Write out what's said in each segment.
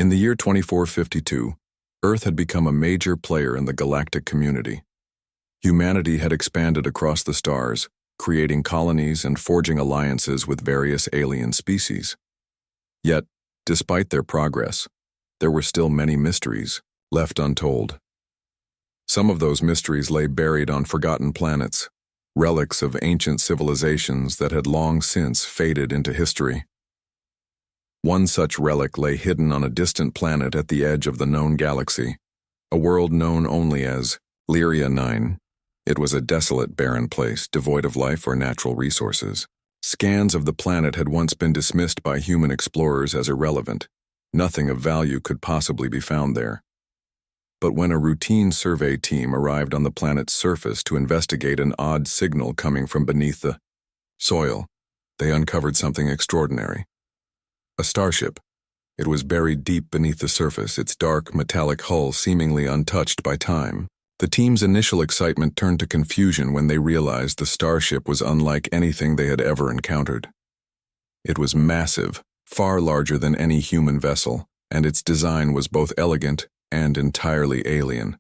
In the year 2452, Earth had become a major player in the galactic community. Humanity had expanded across the stars, creating colonies and forging alliances with various alien species. Yet, despite their progress, there were still many mysteries left untold. Some of those mysteries lay buried on forgotten planets, relics of ancient civilizations that had long since faded into history. One such relic lay hidden on a distant planet at the edge of the known galaxy, a world known only as Lyria 9. It was a desolate, barren place, devoid of life or natural resources. Scans of the planet had once been dismissed by human explorers as irrelevant. Nothing of value could possibly be found there. But when a routine survey team arrived on the planet's surface to investigate an odd signal coming from beneath the soil, they uncovered something extraordinary. A starship. It was buried deep beneath the surface, its dark, metallic hull seemingly untouched by time. The team's initial excitement turned to confusion when they realized the starship was unlike anything they had ever encountered. It was massive, far larger than any human vessel, and its design was both elegant and entirely alien.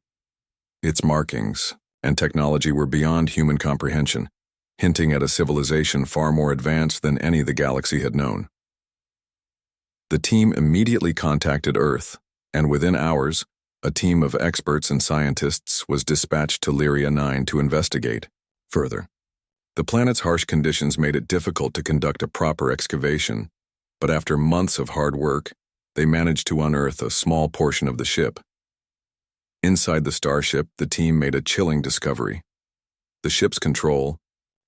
Its markings and technology were beyond human comprehension, hinting at a civilization far more advanced than any the galaxy had known. The team immediately contacted Earth, and within hours, a team of experts and scientists was dispatched to Lyria 9 to investigate further. The planet's harsh conditions made it difficult to conduct a proper excavation, but after months of hard work, they managed to unearth a small portion of the ship. Inside the starship, the team made a chilling discovery. The ship's control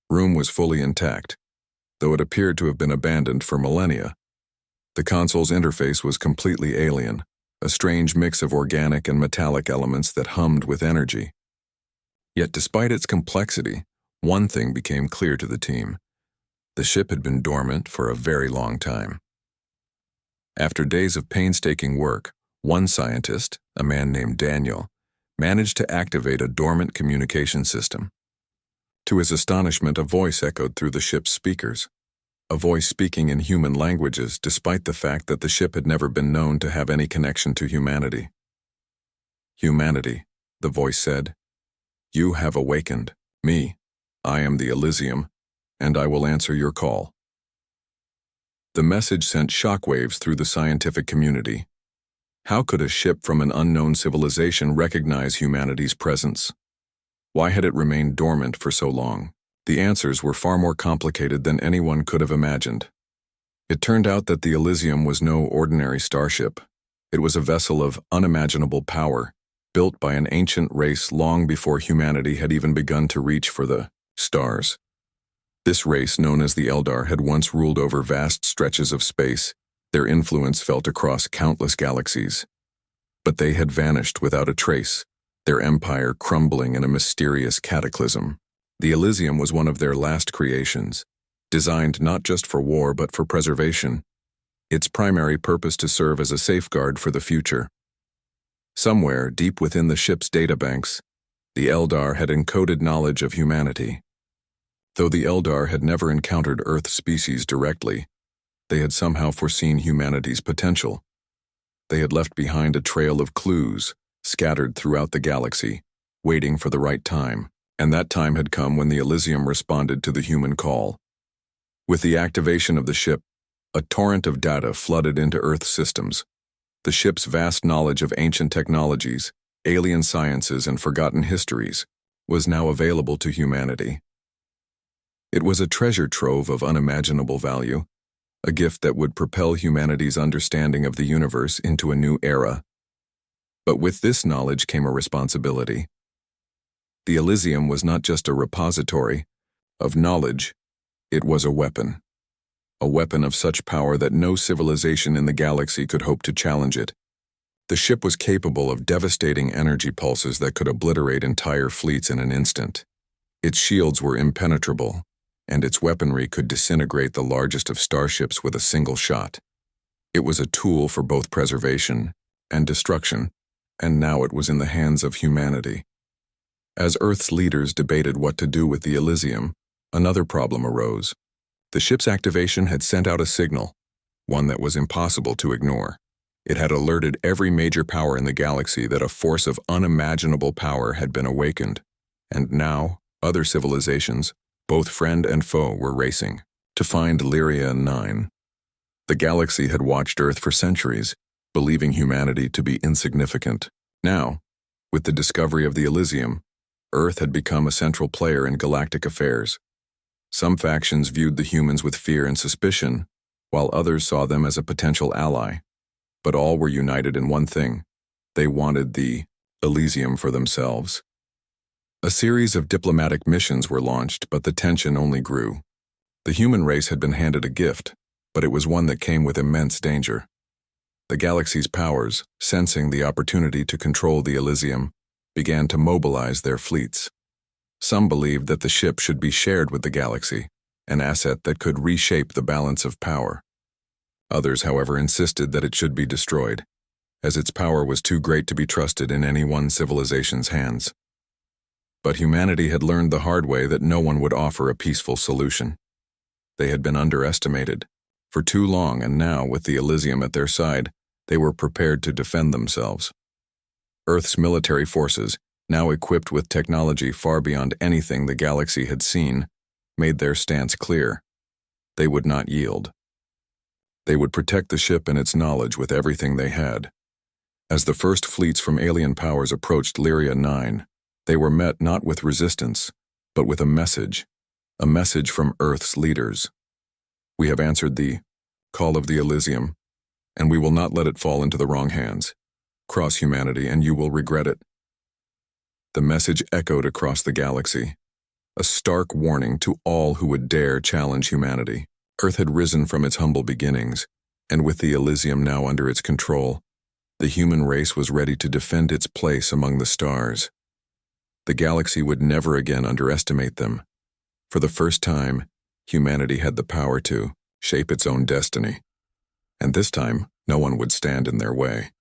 room was fully intact, though it appeared to have been abandoned for millennia. The console's interface was completely alien, a strange mix of organic and metallic elements that hummed with energy. Yet despite its complexity, one thing became clear to the team. The ship had been dormant for a very long time. After days of painstaking work, one scientist, a man named Daniel, managed to activate a dormant communication system. To his astonishment, a voice echoed through the ship's speakers, a voice speaking in human languages despite the fact that the ship had never been known to have any connection to humanity. "Humanity," the voice said, "you have awakened me. I am the Elysium, and I will answer your call." The message sent shockwaves through the scientific community. How could a ship from an unknown civilization recognize humanity's presence? Why had it remained dormant for so long? The answers were far more complicated than anyone could have imagined. It turned out that the Elysium was no ordinary starship. It was a vessel of unimaginable power, built by an ancient race long before humanity had even begun to reach for the stars. This race, known as the Eldar, had once ruled over vast stretches of space. Their influence felt across countless galaxies. But they had vanished without a trace, their empire crumbling in a mysterious cataclysm. The Elysium was one of their last creations, designed not just for war but for preservation, its primary purpose to serve as a safeguard for the future. Somewhere, deep within the ship's databanks, the Eldar had encoded knowledge of humanity. Though the Eldar had never encountered Earth species directly, they had somehow foreseen humanity's potential. They had left behind a trail of clues, scattered throughout the galaxy, waiting for the right time. And that time had come when the Elysium responded to the human call. With the activation of the ship, a torrent of data flooded into Earth's systems. The ship's vast knowledge of ancient technologies, alien sciences, and forgotten histories was now available to humanity. It was a treasure trove of unimaginable value, a gift that would propel humanity's understanding of the universe into a new era. But with this knowledge came a responsibility. The Elysium was not just a repository of knowledge, it was a weapon of such power that no civilization in the galaxy could hope to challenge it. The ship was capable of devastating energy pulses that could obliterate entire fleets in an instant. Its shields were impenetrable, and its weaponry could disintegrate the largest of starships with a single shot. It was a tool for both preservation and destruction, and now it was in the hands of humanity. As Earth's leaders debated what to do with the Elysium, another problem arose. The ship's activation had sent out a signal, one that was impossible to ignore. It had alerted every major power in the galaxy that a force of unimaginable power had been awakened, and now other civilizations, both friend and foe, were racing to find Lyria 9. The galaxy had watched Earth for centuries, believing humanity to be insignificant. Now, with the discovery of the Elysium, Earth had become a central player in galactic affairs. Some factions viewed the humans with fear and suspicion, while others saw them as a potential ally. But all were united in one thing: they wanted the Elysium for themselves. A series of diplomatic missions were launched, but the tension only grew. The human race had been handed a gift, but it was one that came with immense danger. The galaxy's powers, sensing the opportunity to control the Elysium, began to mobilize their fleets. Some believed that the ship should be shared with the galaxy, an asset that could reshape the balance of power. Others, however, insisted that it should be destroyed, as its power was too great to be trusted in any one civilization's hands. But humanity had learned the hard way that no one would offer a peaceful solution. They had been underestimated for too long, and now, with the Elysium at their side, they were prepared to defend themselves. Earth's military forces, now equipped with technology far beyond anything the galaxy had seen, made their stance clear. They would not yield. They would protect the ship and its knowledge with everything they had. As the first fleets from alien powers approached Lyria 9, they were met not with resistance, but with a message from Earth's leaders. We have answered the call of the Elysium, and we will not let it fall into the wrong hands. Cross humanity, and you will regret it. The message echoed across the galaxy, a stark warning to all who would dare challenge humanity. Earth had risen from its humble beginnings, and with the Elysium now under its control, the human race was ready to defend its place among the stars. The galaxy would never again underestimate them. For the first time, humanity had the power to shape its own destiny. And this time, no one would stand in their way.